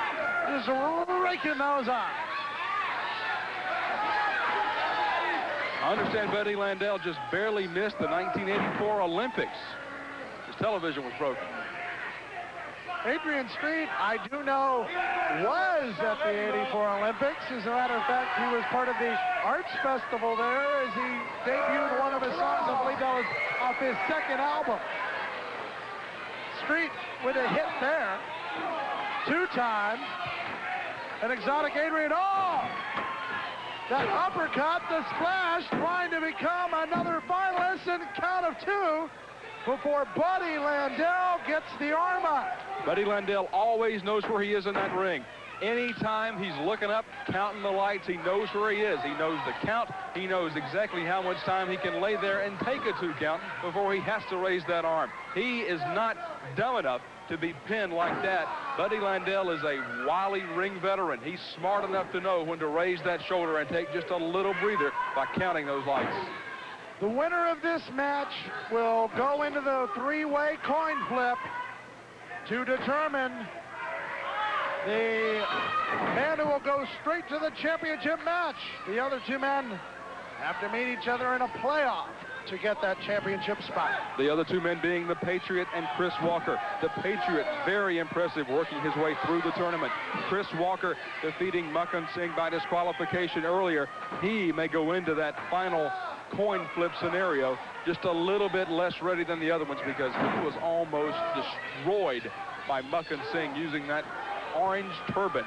Just raking those eyes. I understand Buddy Landell just barely missed the 1984 Olympics. His television was broken. Adrian Street, I do know, was at the 84 Olympics. As a matter of fact, he was part of the Arts Festival there as he debuted one of his songs. I believe that was off his second album. Street with a hit there. 2 times. And Exotic Adrian, oh! That uppercut, the splash, trying to become another finalist, and count of 2 before Buddy Landell gets the arm up. Buddy Landell always knows where he is in that ring. Anytime he's looking up, counting the lights, he knows where he is. He knows the count. He knows exactly how much time he can lay there and take a 2 count before he has to raise that arm. He is not dumb enough to be pinned like that. Buddy Landell is a wily ring veteran. He's smart enough to know when to raise that shoulder and take just a little breather by counting those lights. The winner of this match will go into the 3-way coin flip to determine the man who will go straight to the championship match. The other 2 men have to meet each other in a playoff to get that championship spot. The other 2 men being the Patriot and Chris Walker. The Patriot, very impressive, working his way through the tournament. Chris Walker defeating Makhan Singh by disqualification earlier. He may go into that final coin flip scenario just a little bit less ready than the other ones, because he was almost destroyed by Makhan Singh using that orange turban.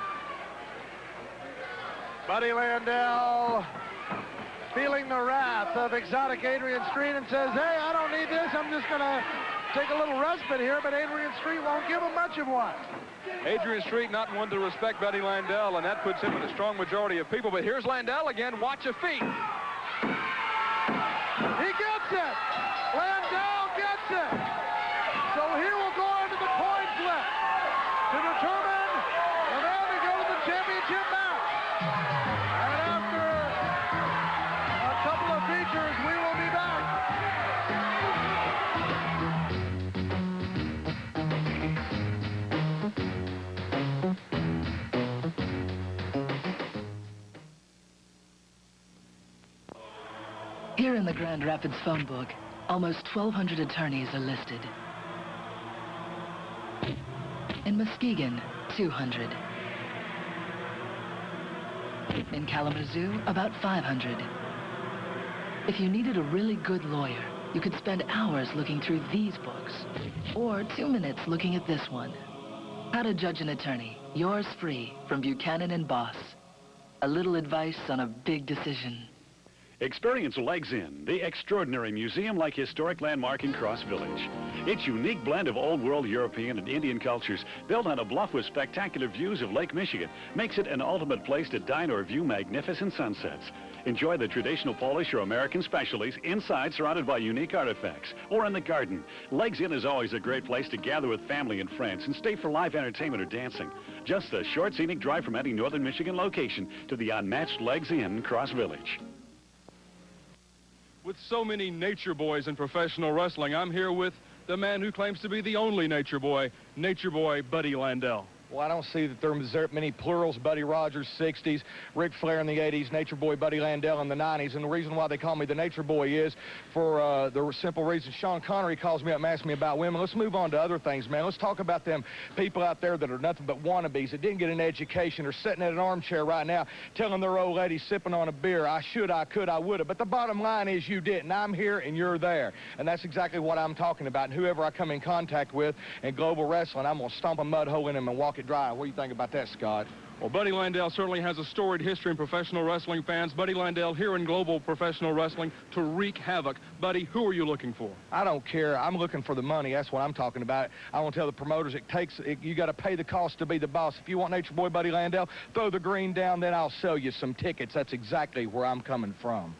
Buddy Landell feeling the wrath of Exotic Adrian Street and says, hey, I don't need this. I'm just going to take a little respite here, but Adrian Street won't give him much of one. Adrian Street not one to respect Buddy Landell, and that puts him in a strong majority of people. But here's Landell again. Watch your feet. He gets it. Landell gets it. So here we'll go into the coin flip to determine the man to go to the championship match. And after a couple of features, we will be back. Here in the Grand Rapids phone book, almost 1,200 attorneys are listed. In Muskegon, 200. In Kalamazoo, about 500. If you needed a really good lawyer, you could spend hours looking through these books, or 2 minutes looking at this one. How to Judge an Attorney, yours free from Buchanan and Boss. A little advice on a big decision. Experience Legs In, the extraordinary museum-like historic landmark in Cross Village. Its unique blend of old world European and Indian cultures, built on a bluff with spectacular views of Lake Michigan, makes it an ultimate place to dine or view magnificent sunsets. Enjoy the traditional Polish or American specialties inside, surrounded by unique artifacts, or in the garden. Legs In is always a great place to gather with family and friends and stay for live entertainment or dancing. Just a short scenic drive from any northern Michigan location to the unmatched Legs In, Cross Village. With so many nature boys in professional wrestling, I'm here with the man who claims to be the only nature boy Buddy Landell. Well, I don't see that there are many plurals. Buddy Rogers, 60s, Ric Flair in the 80s, Nature Boy Buddy Landell in the 90s. And the reason why they call me the Nature Boy is for the simple reason Sean Connery calls me up and asks me about women. Let's move on to other things, man. Let's talk about them people out there that are nothing but wannabes, that didn't get an education, or sitting in an armchair right now telling their old lady sipping on a beer, I should, I could, I would have. But the bottom line is you didn't. I'm here and you're there. And that's exactly what I'm talking about. And whoever I come in contact with in global wrestling, I'm going to stomp a mud hole in him and walk it dry. What do you think about that, Scott? Well, Buddy Landell certainly has a storied history in professional wrestling, fans. Buddy Landell here in global professional wrestling to wreak havoc. Buddy, who are you looking for? I don't care. I'm looking for the money. That's what I'm talking about. I want to tell the promoters you got to pay the cost to be the boss. If you want Nature Boy Buddy Landell, throw the green down, then I'll sell you some tickets. That's exactly where I'm coming from.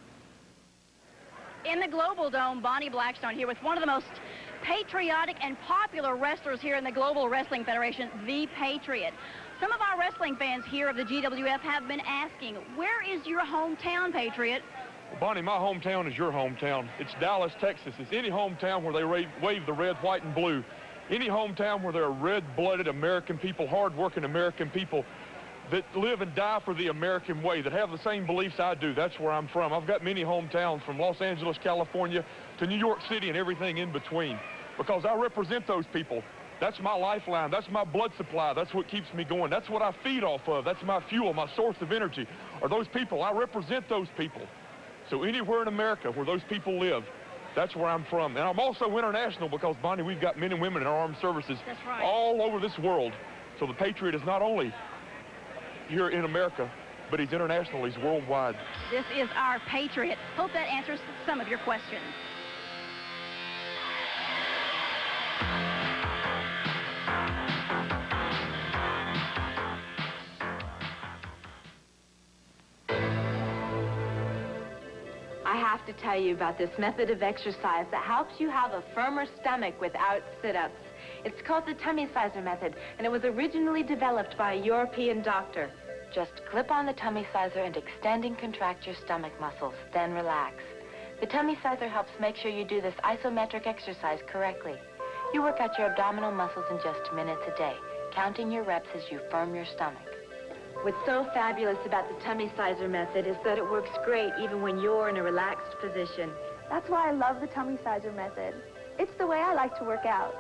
In the Global Dome, Bonnie Blackstone here with one of the most patriotic and popular wrestlers here in the Global Wrestling Federation, the Patriot. Some of our wrestling fans here of the GWF have been asking, where is your hometown, Patriot? Well, Bonnie, my hometown is your hometown. It's Dallas, Texas. It's any hometown where they wave the red, white, and blue. Any hometown where there are red-blooded American people, hard-working American people that live and die for the American way, that have the same beliefs I do. That's where I'm from. I've got many hometowns from Los Angeles, California, to New York City and everything in between, because I represent those people. That's my lifeline. That's my blood supply. That's what keeps me going. That's what I feed off of. That's my fuel, my source of energy. Are those people. I represent those people. So anywhere in America where those people live, that's where I'm from. And I'm also international because, Bonnie, we've got men and women in our armed services all over this world. So the Patriot is not only here in America, but he's international. He's worldwide. This is our Patriot. Hope that answers some of your questions. I have to tell you about this method of exercise that helps you have a firmer stomach without sit-ups. It's called the tummy sizer method, and it was originally developed by a European doctor. Just clip on the tummy sizer and extend and contract your stomach muscles, then relax. The tummy sizer helps make sure you do this isometric exercise correctly. You work out your abdominal muscles in just minutes a day, counting your reps as you firm your stomach. What's so fabulous about the tummy sizer method is that it works great even when you're in a relaxed position. That's why I love the tummy sizer method. It's the way I like to work out.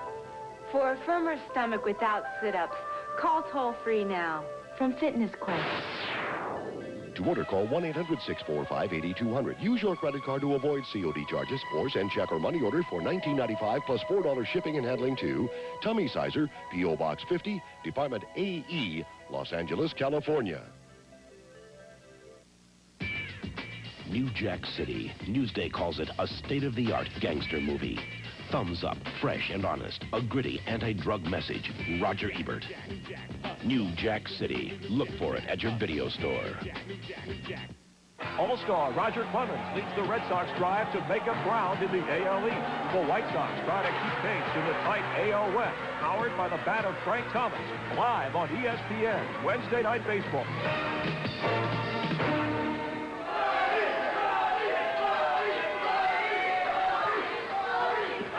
For a firmer stomach without sit-ups, call toll-free now from Fitness Quest. To order, call 1-800-645-8200. Use your credit card to avoid COD charges or send check or money order for $19.95 plus $4 shipping and handling to Tummy Sizer, P.O. Box 50, Department AE, Los Angeles, California. New Jack City. Newsday calls it a state-of-the-art gangster movie. Thumbs up, fresh and honest. A gritty anti-drug message. Roger Ebert. New Jack City. Look for it at your video store. All-star Roger Clemens leads the Red Sox drive to make up ground in the AL East. The White Sox try to keep pace in the tight AL West. Powered by the bat of Frank Thomas. Live on ESPN, Wednesday Night Baseball.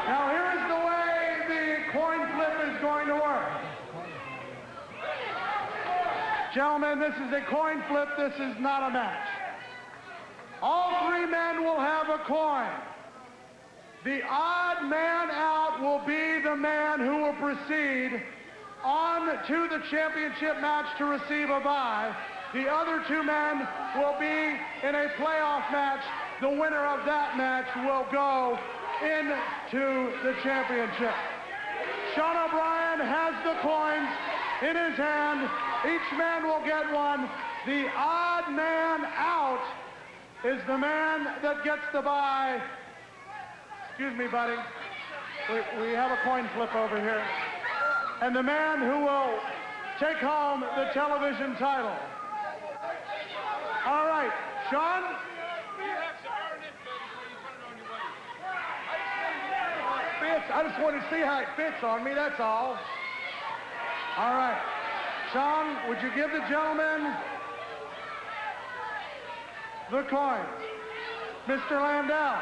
Now here's the way the coin flip is going to work. Gentlemen, this is a coin flip. This is not a match. All three men will have a coin. The odd man out will be the man who will proceed on to the championship match to receive a bye. The other two men will be in a playoff match. The winner of that match will go into the championship. Sean O'Brien has the coins in his hand. Each man will get one. The odd man out is the man that gets the bye. Excuse me, buddy. We have a coin flip over here. And the man who will take home the television title. All right, Sean? I just wanted to see how it fits on me, that's all. All right. Sean, would you give the gentleman the coins? Mr. Landell.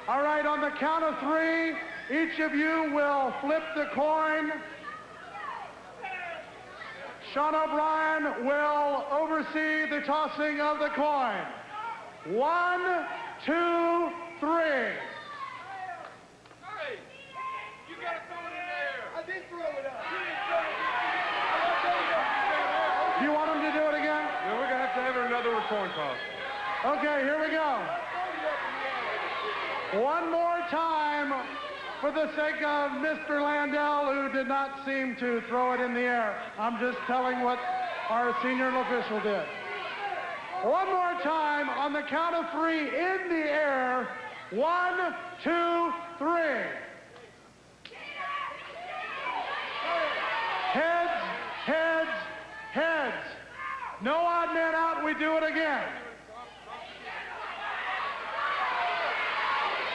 All right, on the count of three, each of you will flip the coin. Sean O'Brien will oversee the tossing of the coin. 1, 2, 3. Hey, you gotta throw it in there. I did throw it up. You didn't throw it. Do you want him to do it again? Yeah, we're gonna have to have another coin toss. Okay, here we go. One more time for the sake of Mr. Landell, who did not seem to throw it in the air. I'm just telling what our senior official did. One more time on the count of three in the air. 1, 2, 3. Heads, heads, heads. No odd man out, we do it again.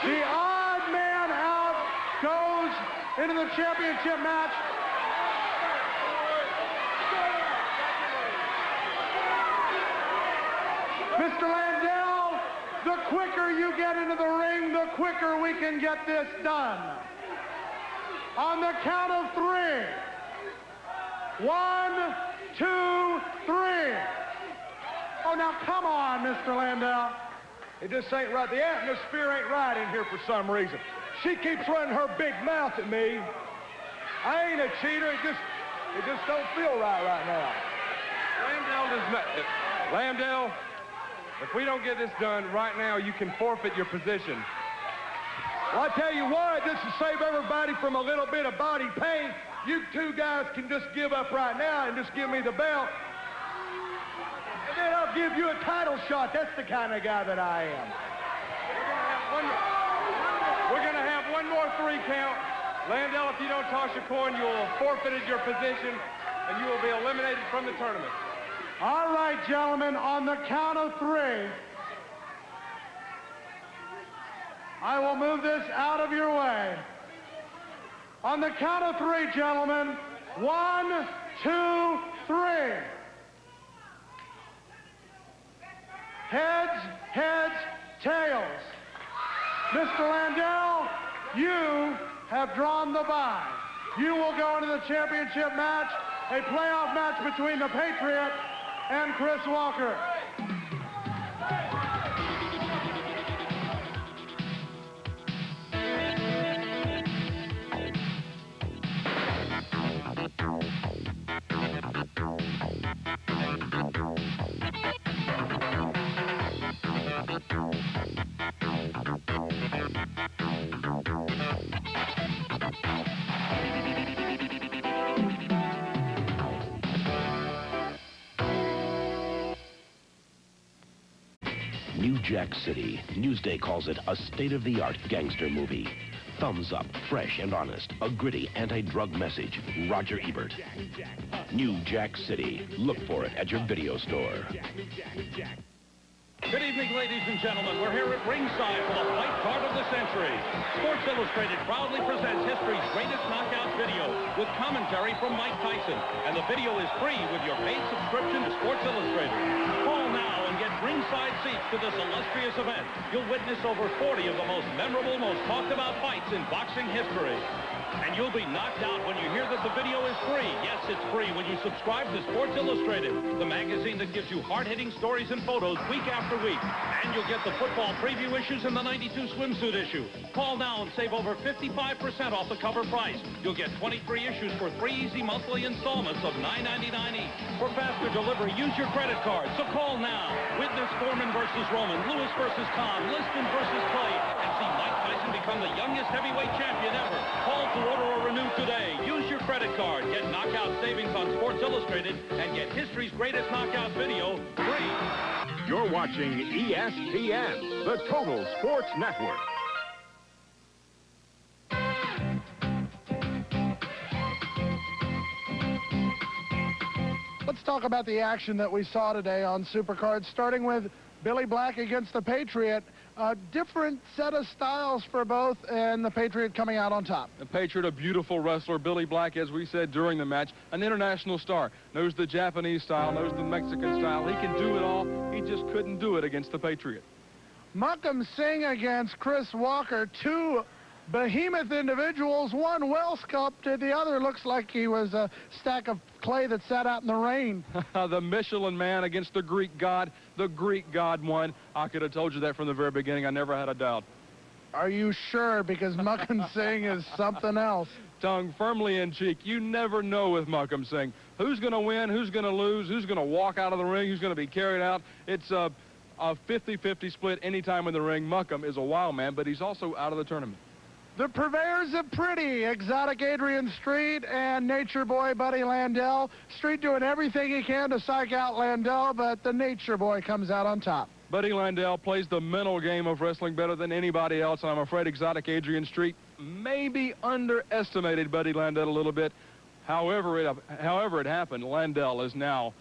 The odd man out goes into the championship match. Mr. Landell, the quicker you get into the ring, the quicker we can get this done. On the count of 3. 1, 2, 3. Oh, now come on, Mr. Landell. It just ain't right. The atmosphere ain't right in here for some reason. She keeps running her big mouth at me. I ain't a cheater. It just don't feel right now. Landell, if we don't get this done right now, you can forfeit your position. Well, I tell you what, this will save everybody from a little bit of body pain. You two guys can just give up right now and just give me the belt. And then I'll give you a title shot. That's the kind of guy that I am. We're going to have one more 3 count. Landell, if you don't toss your coin, you will have forfeited your position, and you will be eliminated from the tournament. All right, gentlemen, on the count of 3, I will move this out of your way. On the count of 3, gentlemen, 1, 2, 3. Heads, heads, tails. Mr. Landell, you have drawn the bye. You will go into the championship match, a playoff match between the Patriot and Chris Walker. New Jack City. Newsday calls it a state-of-the-art gangster movie. Thumbs up, fresh and honest. A gritty anti-drug message. Roger Ebert. New Jack City. Look for it at your video store. Good evening, ladies and gentlemen. We're here at ringside for the fight card of the century. Sports Illustrated proudly presents history's greatest knockout video with commentary from Mike Tyson. And the video is free with your paid subscription to Sports Illustrated. Call now and get ringside seats to this illustrious event. You'll witness over 40 of the most memorable, most talked about fights in boxing history. And you'll be knocked out when you hear that the video is free. Yes, it's free when you subscribe to Sports Illustrated, the magazine that gives you hard-hitting stories and photos week after week. And you'll get the football preview issues and the 92 swimsuit issue. Call now and save over 55% off the cover price. You'll get 23 issues for 3 easy monthly installments of $9.99 each. For faster delivery, use your credit card. So call now. Witness Foreman versus Roman, Lewis versus Khan, Liston versus Clay, and see Mike Tyson become the youngest heavyweight champion ever. Call to order or renew today. Use your credit card. Get knockout savings on Sports Illustrated and get history's greatest knockout video free. You're watching ESPN, the Total Sports Network. Let's talk about the action that we saw today on Supercard, starting with Billy Black against the Patriot. A different set of styles for both, and the Patriot coming out on top. The Patriot, a beautiful wrestler. Billy Black, as we said during the match, an international star. Knows the Japanese style, knows the Mexican style. He can do it all. He just couldn't do it against the Patriot. Makhan Singh against Chris Walker. 2 behemoth individuals, one well sculpted, the other looks like he was a stack of clay that sat out in the rain. The Michelin Man against the Greek God. The Greek God won. I could have told you that from the very beginning. I never had a doubt. Are you sure? Because Makhan Singh is something else. Tongue firmly in cheek. You never know with Makhan Singh. Who's going to win? Who's going to lose? Who's going to walk out of the ring? Who's going to be carried out? It's a 50-50 split anytime in the ring. Makhan is a wild man, but he's also out of the tournament. The purveyors of pretty, exotic Adrian Street and nature boy Buddy Landell. Street doing everything he can to psych out Landell, but the nature boy comes out on top. Buddy Landell plays the mental game of wrestling better than anybody else, and I'm afraid exotic Adrian Street maybe underestimated Buddy Landell a little bit. However it happened, Landell is now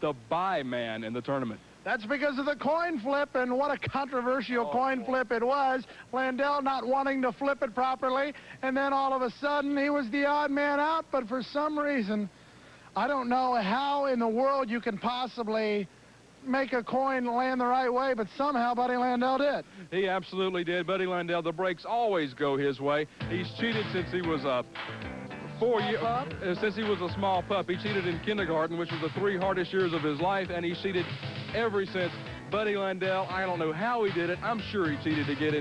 the bye man in the tournament. That's because of the coin flip, and what a controversial coin flip it was. Landell not wanting to flip it properly, and then all of a sudden he was the odd man out, but for some reason, I don't know how in the world you can possibly make a coin land the right way, but somehow Buddy Landell did. He absolutely did. Buddy Landell, the breaks always go his way. He's cheated since he was since he was a small pup. He cheated in kindergarten, which was the 3 hardest years of his life, and he cheated ever since. Buddy Landell, I don't know how he did it. I'm sure he cheated to get in.